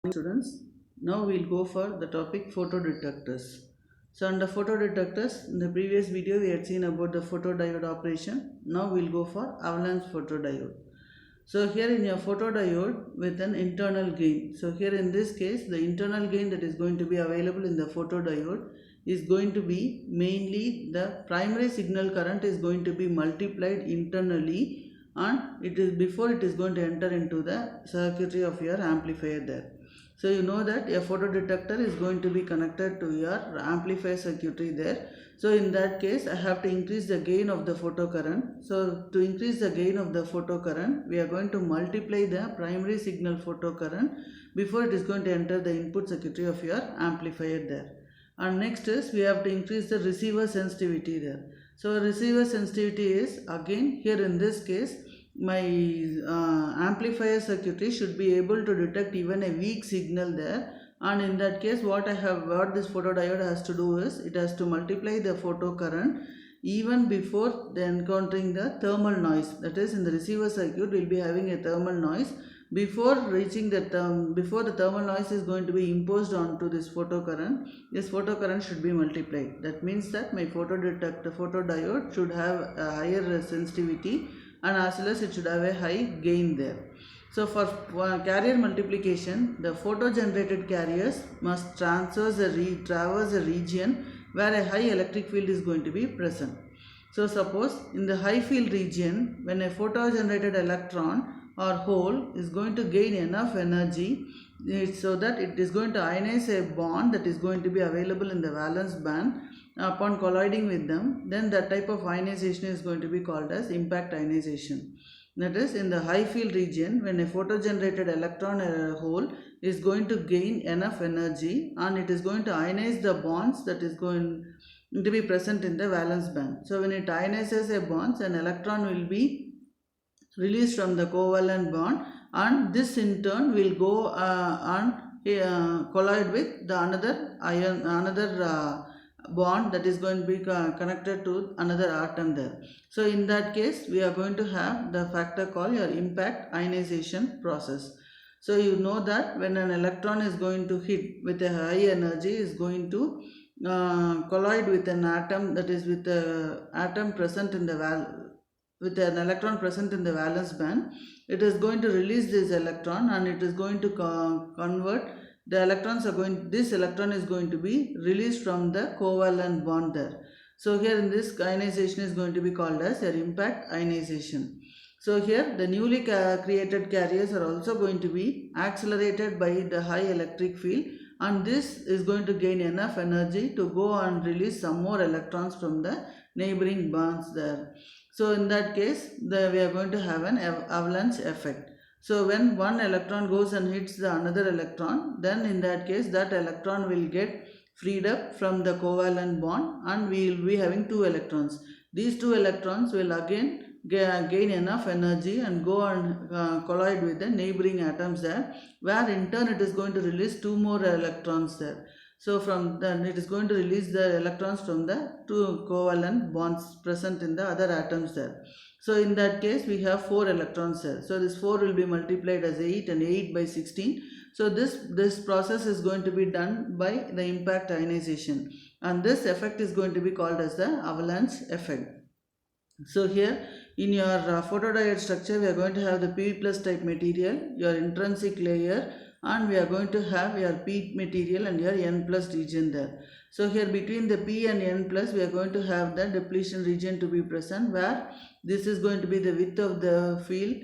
Students, now we'll go for the topic photodetectors. So under photodetectors, in the previous video we had seen about the photodiode operation. Now we'll go for avalanche photodiode. So here in your photodiode with an internal gain. So here in this case, the internal gain that is going to be available in the photodiode is going to be mainly the primary signal current is going to be multiplied internally, and it is before it is going to enter into the circuitry of your amplifier there. So you know that a photodetector is going to be connected to your amplifier circuitry there. So in that case, I have to increase the gain of the photocurrent. So to increase the gain of the photocurrent, we are going to multiply the primary signal photocurrent before it is going to enter the input circuitry of your amplifier there. And next is we have to increase the receiver sensitivity there. So receiver sensitivity is again here in this case my amplifier circuitry should be able to detect even a weak signal there, and in that case what this photodiode has to do is it has to multiply the photocurrent even before encountering the thermal noise. That is, in the receiver circuit we will be having a thermal noise. Before reaching the before the thermal noise is going to be imposed onto this photocurrent should be multiplied. That means that my photodiode should have a higher sensitivity, and as well as it should have a high gain there. So for carrier multiplication, the photo generated carriers must traverse a region where a high electric field is going to be present. So suppose in the high field region, when a photo generated electron or hole is going to gain enough energy so that it is going to ionize a bond that is going to be available in the valence band, upon colliding with them, then that type of ionization is going to be called as impact ionization. That is, in the high field region, when a photo-generated electron or a hole is going to gain enough energy and it is going to ionize the bonds that is going to be present in the valence band. So when it ionizes a bonds, an electron will be released from the covalent bond, and this in turn will go and collide with the another bond that is going to be connected to another atom there. So in that case we are going to have the factor called your impact ionization process. So you know that when an electron is going to hit with a high energy is going to collide with an atom, that is with the atom present in the with an electron present in the valence band, it is going to release this electron and it is going to convert the electrons are going, this electron is going to be released from the covalent bond there. So here in this ionization is going to be called as your impact ionization. So here the newly created carriers are also going to be accelerated by the high electric field, and this is going to gain enough energy to go and release some more electrons from the neighboring bonds there. So in that case we are going to have an avalanche effect. So when one electron goes and hits the another electron, then in that case that electron will get freed up from the covalent bond and we will be having two electrons. These two electrons will again gain enough energy and go and collide with the neighboring atoms there, where in turn it is going to release two more electrons there. So from then it is going to release the electrons from the two covalent bonds present in the other atoms there. So in that case we have 4 electrons there. So this 4 will be multiplied as 8 and 8 by 16. So this process is going to be done by the impact ionization, and this effect is going to be called as the avalanche effect. So here in your photodiode structure we are going to have the P plus type material, your intrinsic layer, and we are going to have your P material and your N plus region there. So here between the P and N plus we are going to have the depletion region to be present, where this is going to be the width of the field.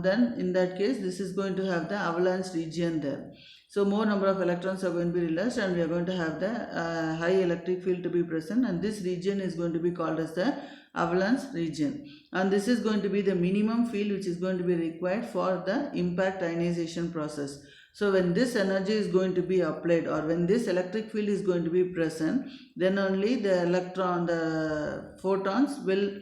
Then in that case this is going to have the avalanche region there. So more number of electrons are going to be released and we are going to have the high electric field to be present, and this region is going to be called as the avalanche region, and this is going to be the minimum field which is going to be required for the impact ionization process. So when this energy is going to be applied, or when this electric field is going to be present, then only the photons will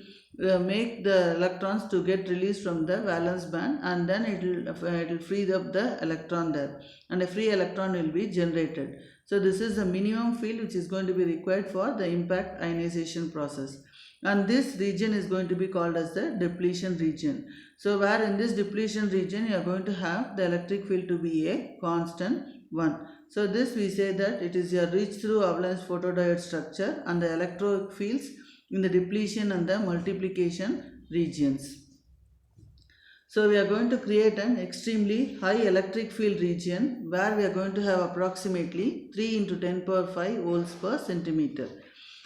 make the electrons to get released from the valence band, and then it will free up the electron there and a free electron will be generated. So this is the minimum field which is going to be required for the impact ionization process. and this region is going to be called as the depletion region. So where in this depletion region you are going to have the electric field to be a constant 1. So this we say that it is a reach through avalanche photodiode structure and the electric fields in the depletion and the multiplication regions. So we are going to create an extremely high electric field region where we are going to have approximately 3 into 10 power 5 volts per centimeter.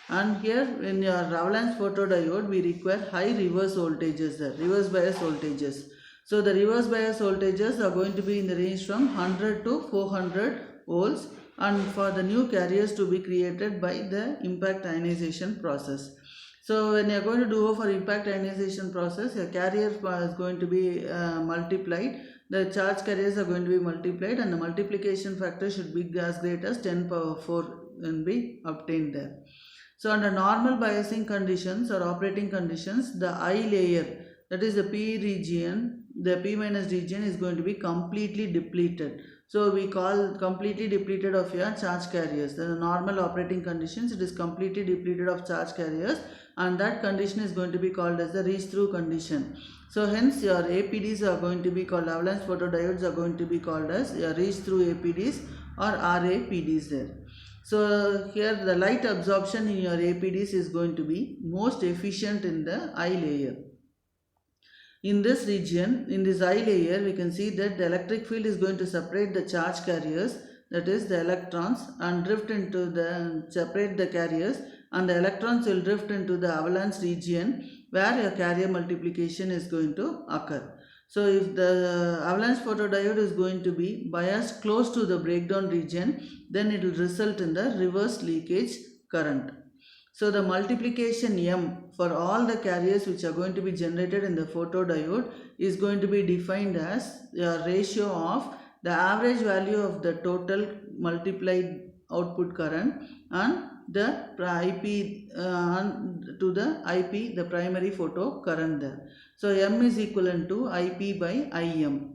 And here in your avalanche photodiode we require high reverse voltages, the reverse bias voltages. So the reverse bias voltages are going to be in the range from 100 to 400 volts, and for the new carriers to be created by the impact ionization process. So when you are going to do for impact ionization process, your carrier is going to be multiplied, the charge carriers are going to be multiplied, and the multiplication factor should be as great as 10 power 4 and be obtained there. So under normal biasing conditions or operating conditions, the I layer, that is the P region, the P minus region is going to be completely depleted. So we call completely depleted of your charge carriers. The normal operating conditions, it is completely depleted of charge carriers, and that condition is going to be called as the reach through condition. So hence your APDs are going to be called, avalanche photodiodes are going to be called as your reach through APDs or RAPDs there. So here the light absorption in your APDs is going to be most efficient in the I layer. In this region, in this I layer, we can see that the electric field is going to separate the charge carriers, that is the electrons, and drift into the, separate the carriers, and the electrons will drift into the avalanche region where your carrier multiplication is going to occur. So if the avalanche photodiode is going to be biased close to the breakdown region, then it will result in the reverse leakage current. So the multiplication M for all the carriers which are going to be generated in the photodiode is going to be defined as a ratio of the average value of the total multiplied output current and the IP to the IP, the primary photo current there. So M is equivalent to IP by IM,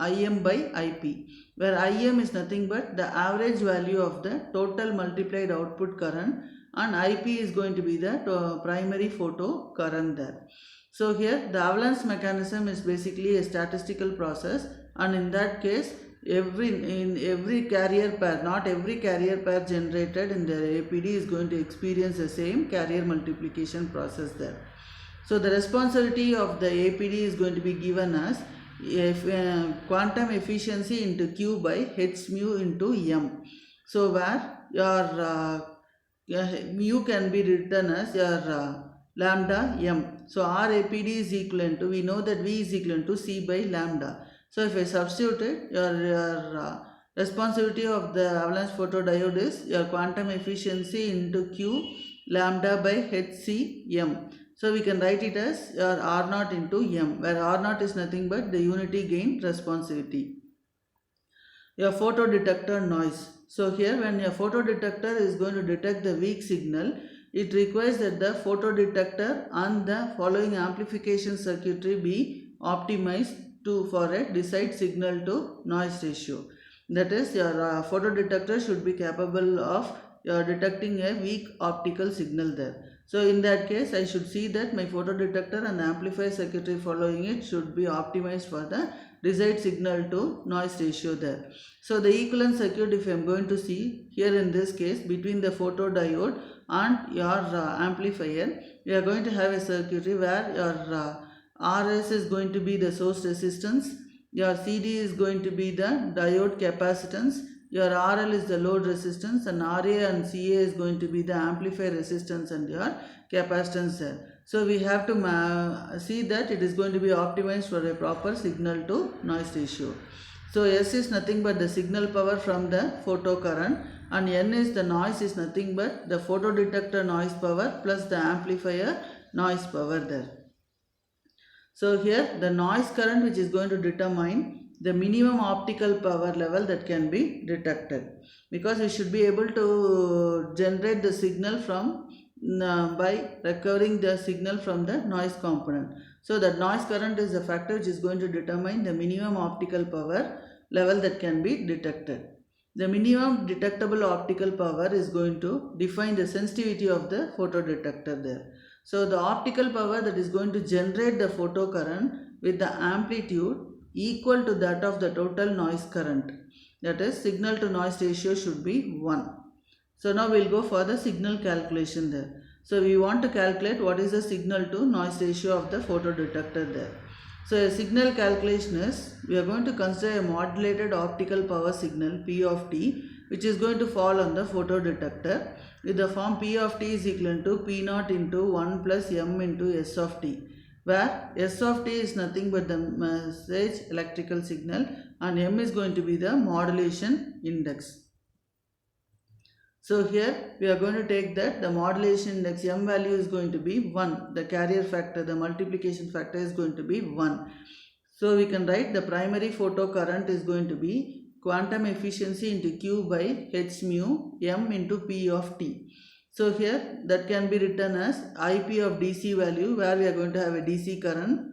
IM by IP, where IM is nothing but the average value of the total multiplied output current, and IP is going to be the primary photo current there. So here the avalanche mechanism is basically a statistical process, and in that case every carrier pair, not every carrier pair generated in the APD is going to experience the same carrier multiplication process there. So the responsibility of the APD is going to be given as quantum efficiency into Q by H mu into M. So where your mu can be written as your lambda M. So our APD is equivalent to, we know that V is equivalent to C by lambda. So if I substitute it, your responsibility of the avalanche photodiode is your quantum efficiency into Q lambda by HCM. So we can write it as your R0 into M, where R0 is nothing but the unity gain responsivity. Your photodetector noise. So here when your photodetector is going to detect the weak signal, it requires that the photodetector and the following amplification circuitry be optimized for a desired signal to noise ratio. That is, your photodetector should be capable of detecting a weak optical signal there. So in that case, I should see that my photodetector and the amplifier circuitry following it should be optimized for the desired signal to noise ratio there. So the equivalent circuit, if I am going to see here in this case between the photodiode and your amplifier, we are going to have a circuitry where your RS is going to be the source resistance, your CD is going to be the diode capacitance, your RL is the load resistance, and RA and CA is going to be the amplifier resistance and your capacitance there. So we have to see that it is going to be optimized for a proper signal to noise ratio. So S is nothing but the signal power from the photocurrent, and N is the noise is nothing but the photodetector noise power plus the amplifier noise power there. So here the noise current which is going to determine the minimum optical power level that can be detected, because we should be able to generate the signal from by recovering the signal from the noise component. So the noise current is the factor which is going to determine the minimum optical power level that can be detected. The minimum detectable optical power is going to define the sensitivity of the photodetector there. So the optical power that is going to generate the photocurrent with the amplitude equal to that of the total noise current. That is, signal to noise ratio should be 1. So now we'll go for the signal calculation there. So we want to calculate what is the signal to noise ratio of the photodetector there. So a signal calculation is, we are going to consider a modulated optical power signal P of t, which is going to fall on the photodetector with the form P of t is equal to P naught into 1 plus m into S of t, where S of t is nothing but the message electrical signal and m is going to be the modulation index. So here we are going to take that the modulation index m value is going to be 1. The carrier factor, the multiplication factor is going to be 1. So we can write the primary photocurrent is going to be quantum efficiency into Q by h mu m into P of t. So here that can be written as IP of DC value, where we are going to have a DC current,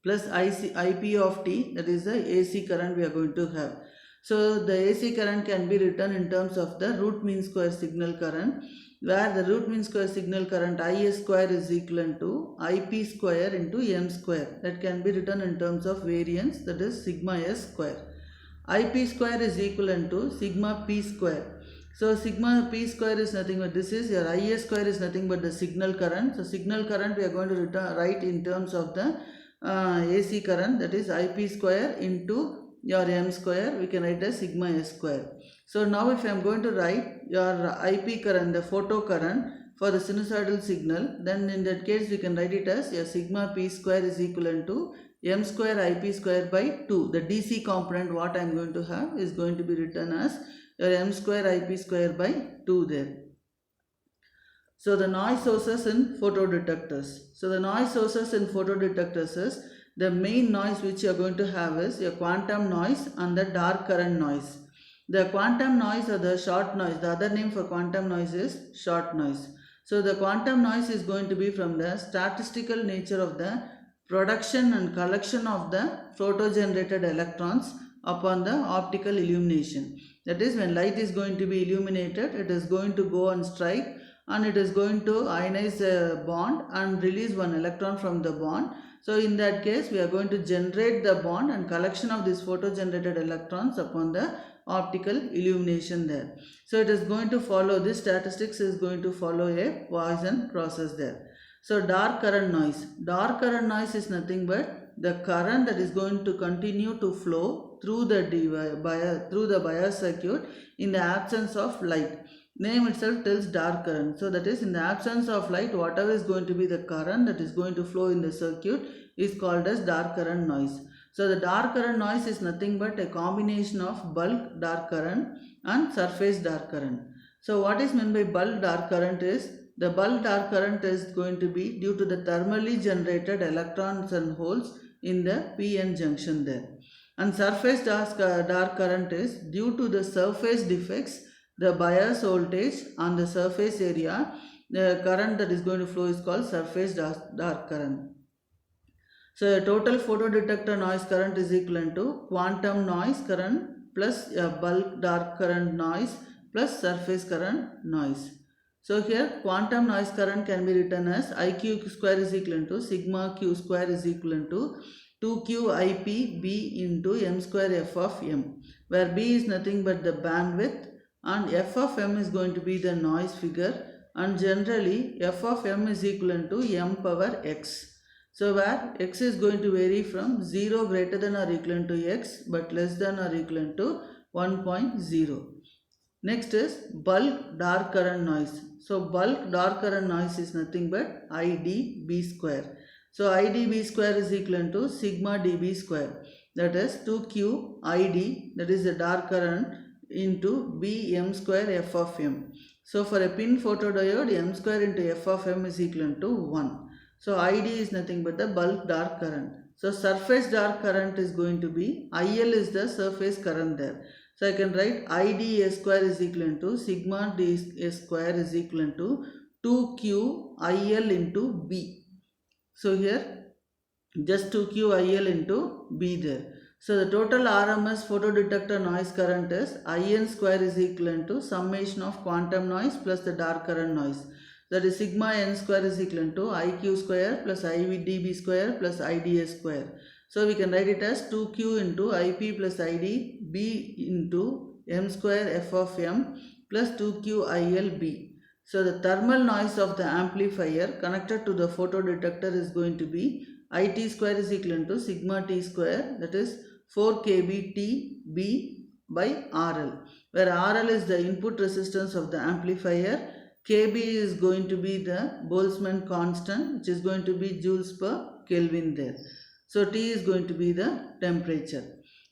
plus IP of t, that is the AC current we are going to have. So the AC current can be written in terms of the root mean square signal current, where the root mean square signal current IS square is equal to IP square into M square. That can be written in terms of variance, that is sigma S square. IP square is equal to sigma P square. So sigma P square is nothing but, this is your IS square is nothing but the signal current. So signal current we are going to write in terms of the AC current, that is IP square into your M square, we can write as sigma S square. So now if I am going to write your IP current, the photo current for the sinusoidal signal, then in that case we can write it as your sigma P square is equal to M square IP square by 2. The DC component what I am going to have is going to be written as your M square IP square by 2 there. So the noise sources in photodetectors. So the noise sources in photodetectors is, the main noise which you are going to have is your quantum noise and the dark current noise. The quantum noise or the short noise, the other name for quantum noise is short noise. So the quantum noise is going to be from the statistical nature of the production and collection of the photo-generated electrons upon the optical illumination. That is, when light is going to be illuminated, it is going to go and strike and it is going to ionize a bond and release one electron from the bond. So in that case, we are going to generate the bond and collection of these photo-generated electrons upon the optical illumination there. So it is going to follow, this statistics is going to follow a Poisson process there. So dark current noise. Dark current noise is nothing but the current that is going to continue to flow through the bias circuit in the absence of light. Name itself tells dark current. So that is, in the absence of light, whatever is going to be the current that is going to flow in the circuit is called as dark current noise. So the dark current noise is nothing but a combination of bulk dark current and surface dark current. So what is meant by bulk dark current is, the bulk dark current is going to be due to the thermally generated electrons and holes in the p-n junction there. And surface dark current is due to the surface defects, the bias voltage on the surface area, the current that is going to flow is called surface dark current. So total photodetector noise current is equal to quantum noise current plus bulk dark current noise plus surface current noise. So here quantum noise current can be written as IQ square is equal to sigma Q square is equal to 2Q IP B into M square F of M, where B is nothing but the bandwidth and F of M is going to be the noise figure, and generally F of M is equal to M power X. So where X is going to vary from 0 greater than or equal to X but less than or equal to 1.0. Next is bulk dark current noise. So bulk dark current noise is nothing but IdB square. So IdB square is equal to sigma dB square, that is 2Q ID, that is the dark current, into B M square F of M. So for a pin photodiode, M square into F of M is equal to 1. So ID is nothing but the bulk dark current. So surface dark current is going to be, IL is the surface current there. So I can write ID S square is equal to sigma D S square is equal to 2Q IL into B. So here just 2Q IL into B there. So the total RMS photodetector noise current is IN square is equal to summation of quantum noise plus the dark current noise. that is sigma n square is equal to IQ square plus IDB square plus IDS square. So we can write it as 2Q into IP plus ID B into M square F of M plus 2QILB. So the thermal noise of the amplifier connected to the photodetector is going to be IT square is equal to sigma T square, that is 4 kB T B by RL, where RL is the input resistance of the amplifier, kB is going to be the Boltzmann constant, which is going to be joules per Kelvin there. So T is going to be the temperature.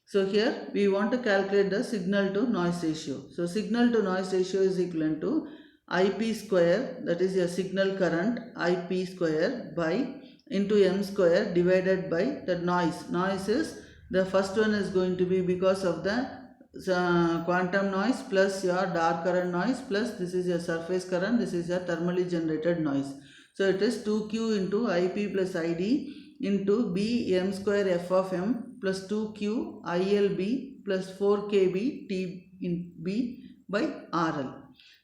So here we want to calculate the signal to noise ratio. So signal to noise ratio is equal to IP square, that is your signal current, IP square by into M square divided by the noise. Noise is, the first one is going to be because of the quantum noise plus your dark current noise plus this is your surface current, this is your thermally generated noise. So it is 2Q into IP plus ID into B M square F of M plus 2Q ILB plus 4KB T in B by RL.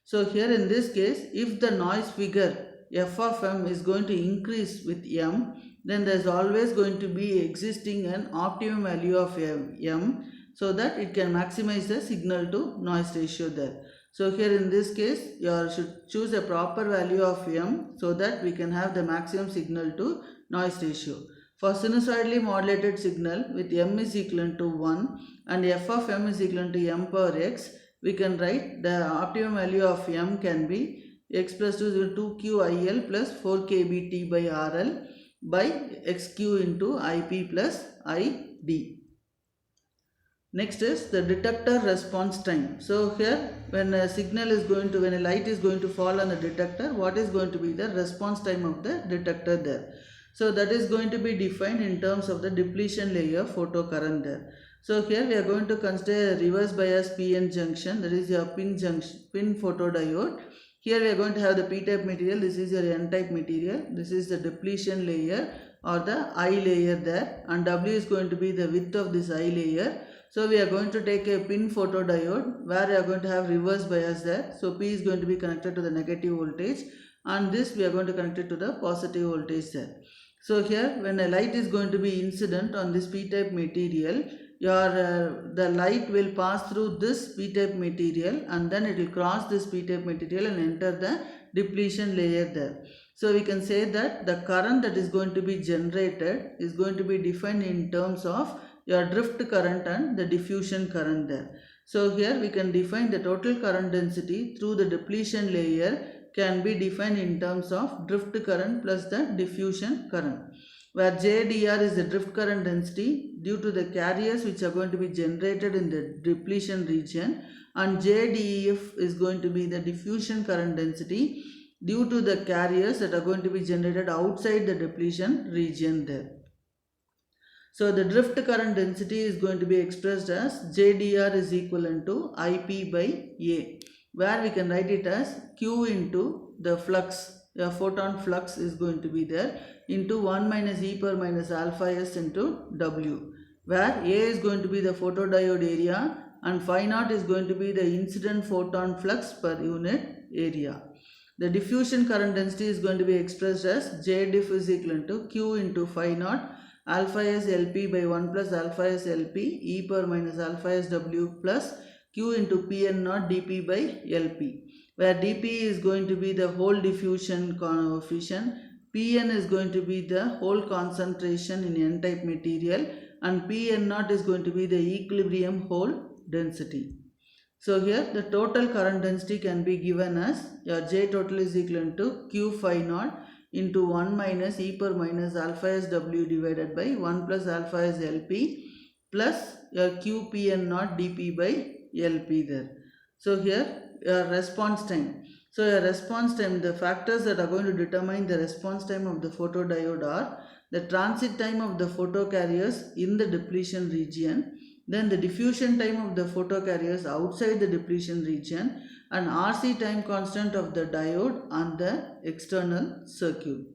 So here in this case, if the noise figure F of M is going to increase with M, then there is always going to be existing an optimum value of M, so that it can maximize the signal to noise ratio there. So here in this case, you should choose a proper value of M so that we can have the maximum signal to noise ratio. For sinusoidally modulated signal with M is equal to 1 and F of M is equal to M power X, we can write the optimum value of M can be X plus 2QIL plus 4KBT by RL by XQ into IP plus ID. Next is the detector response time. So here when a signal is going to, when a light is going to fall on the detector, what is going to be the response time of the detector there? So that is going to be defined in terms of the depletion layer photocurrent there. So here we are going to consider a reverse bias PN junction, that is your pin photodiode. Here we are going to have the P-type material, this is your N-type material, this is the depletion layer or the I layer there, and W is going to be the width of this I layer. So we are going to take a pin photodiode where we are going to have reverse bias there. So P is going to be connected to the negative voltage and this we are going to connect it to the positive voltage there. So here when a light is going to be incident on this P-type material, the light will pass through this P-type material and then it will cross this P-type material and enter the depletion layer there. So we can say that the current that is going to be generated is going to be defined in terms of your drift current and the diffusion current there. So here we can define the total current density through the depletion layer can be defined in terms of drift current plus the diffusion current, where JDR is the drift current density due to the carriers which are going to be generated in the depletion region, and JDEF is going to be the diffusion current density due to the carriers that are going to be generated outside the depletion region there. So the drift current density is going to be expressed as JDR is equivalent to IP by A, where we can write it as Q into the flux, the photon flux is going to be there, into 1 minus e power minus alpha s into W, where A is going to be the photodiode area and phi naught is going to be the incident photon flux per unit area. The diffusion current density is going to be expressed as JDiff is equal to Q into phi naught alpha s LP by 1 plus alpha s LP e power minus alpha s W plus Q into Pn naught dP by LP, where dP is going to be the whole diffusion coefficient, Pn is going to be the whole concentration in N-type material, and Pn naught is going to be the equilibrium hole density. So here the total current density can be given as your J total is equal to Q phi naught into 1 minus e power minus alpha s W divided by 1 plus alpha s LP plus your Q Pn naught dP by LP there. So here your response time. So your response time, the factors that are going to determine the response time of the photodiode are the transit time of the photocarriers in the depletion region, then the diffusion time of the photocarriers outside the depletion region, and RC time constant of the diode on the external circuit.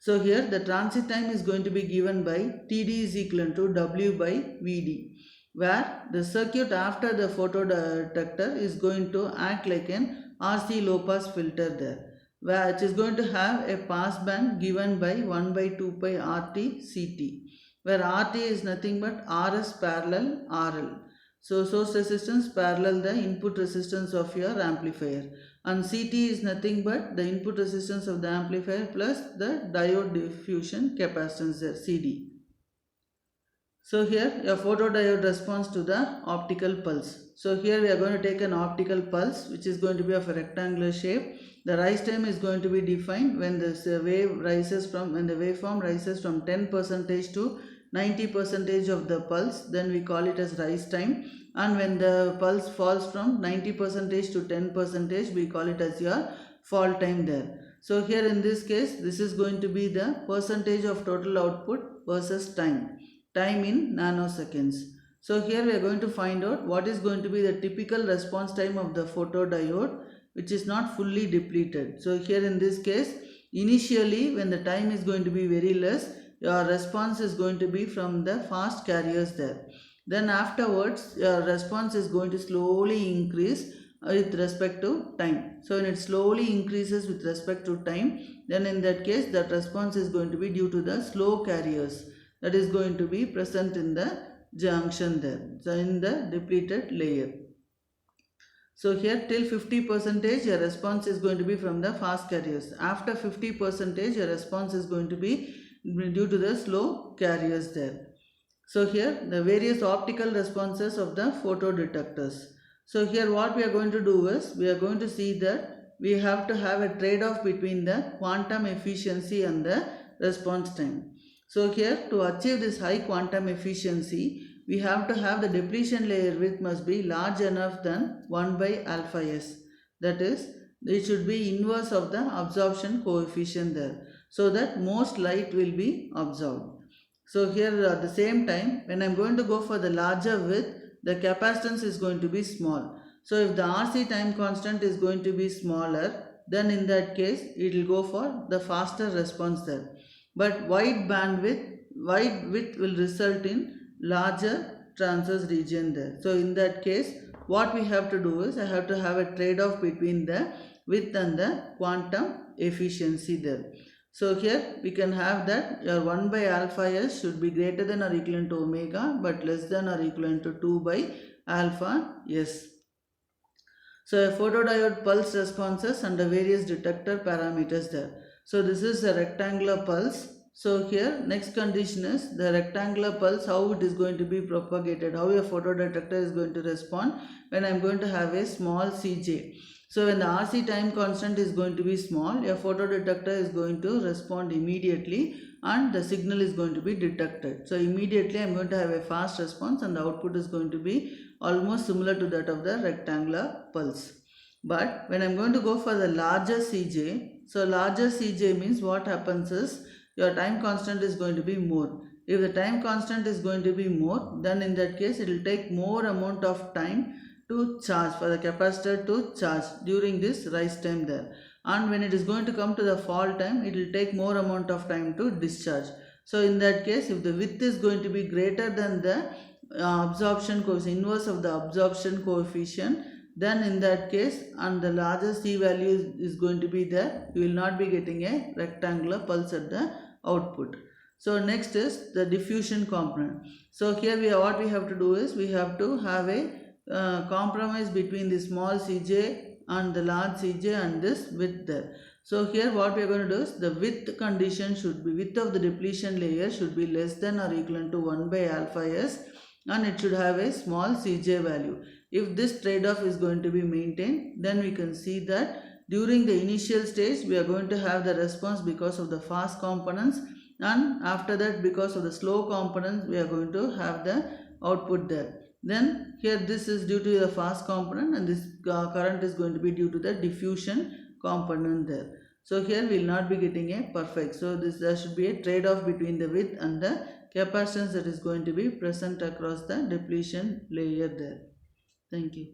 So here the transit time is going to be given by TD is equal to W by VD, where the circuit after the photodetector is going to act like an RC low pass filter there. where it is going to have a pass band given by 1 by 2 pi RT CT, where RT is nothing but RS parallel RL. So source resistance parallel the input resistance of your amplifier, and CT is nothing but the input resistance of the amplifier plus the diode diffusion capacitance there, CD. So here a photodiode responds to the optical pulse. So here we are going to take an optical pulse which is going to be of a rectangular shape. The rise time is going to be defined when the waveform rises from 10% to 90% of the pulse, then we call it as rise time, and when the pulse falls from 90% to 10%, we call it as your fall time there. So here in this case, this is going to be the percentage of total output versus time in nanoseconds. So here we are going to find out what is going to be the typical response time of the photodiode which is not fully depleted. So here in this case, initially when the time is going to be very less, your response is going to be from the fast carriers there. Then afterwards, your response is going to slowly increase with respect to time. So when it slowly increases with respect to time, then in that case that response is going to be due to the slow carriers that is going to be present in the junction there, so in the depleted layer. So here till 50% your response is going to be from the fast carriers. After 50% your response is going to be due to the slow carriers there. So here the various optical responses of the photodetectors. So here what we are going to do is, we are going to see that we have to have a trade-off between the quantum efficiency and the response time. So here to achieve this high quantum efficiency, we have to have the depletion layer width must be large enough than 1 by alpha s. That is, it should be inverse of the absorption coefficient there, so that most light will be absorbed. So here at the same time, when I am going to go for the larger width, the capacitance is going to be small. So if the RC time constant is going to be smaller, then in that case it will go for the faster response there. But wide width will result in larger transverse region there. So in that case, what we have to do is, I have to have a trade-off between the width and the quantum efficiency there. So here we can have that your 1 by alpha s should be greater than or equivalent to omega, but less than or equivalent to 2 by alpha s. So a photodiode pulse responses under various detector parameters there. So this is a rectangular pulse. So here next condition is the rectangular pulse, how it is going to be propagated, how a photodetector is going to respond when I am going to have a small Cj. So when the RC time constant is going to be small, a photodetector is going to respond immediately and the signal is going to be detected. So immediately I am going to have a fast response and the output is going to be almost similar to that of the rectangular pulse. But when I am going to go for the larger Cj, so larger Cj means what happens is, your time constant is going to be more. If the time constant is going to be more, then in that case it will take more amount of time to charge, for the capacitor to charge during this rise time there. And when it is going to come to the fall time, it will take more amount of time to discharge. So in that case, if the width is going to be greater than the absorption coefficient, inverse of the absorption coefficient, then in that case, and the larger C value is going to be there, you will not be getting a rectangular pulse at the output. So next is the diffusion component. So here what we have to do is, we have to have a compromise between the small Cj and the large Cj and this width there. So here what we are going to do is, the width condition should be, width of the depletion layer should be less than or equivalent to 1 by alpha s, and it should have a small Cj value. If this trade-off is going to be maintained, then we can see that during the initial stage we are going to have the response because of the fast components, and after that because of the slow components we are going to have the output there. Then here this is due to the fast component, and this current is going to be due to the diffusion component there. So here we will not be getting a perfect. So there should be a trade-off between the width and the capacitance that is going to be present across the depletion layer there. Thank you.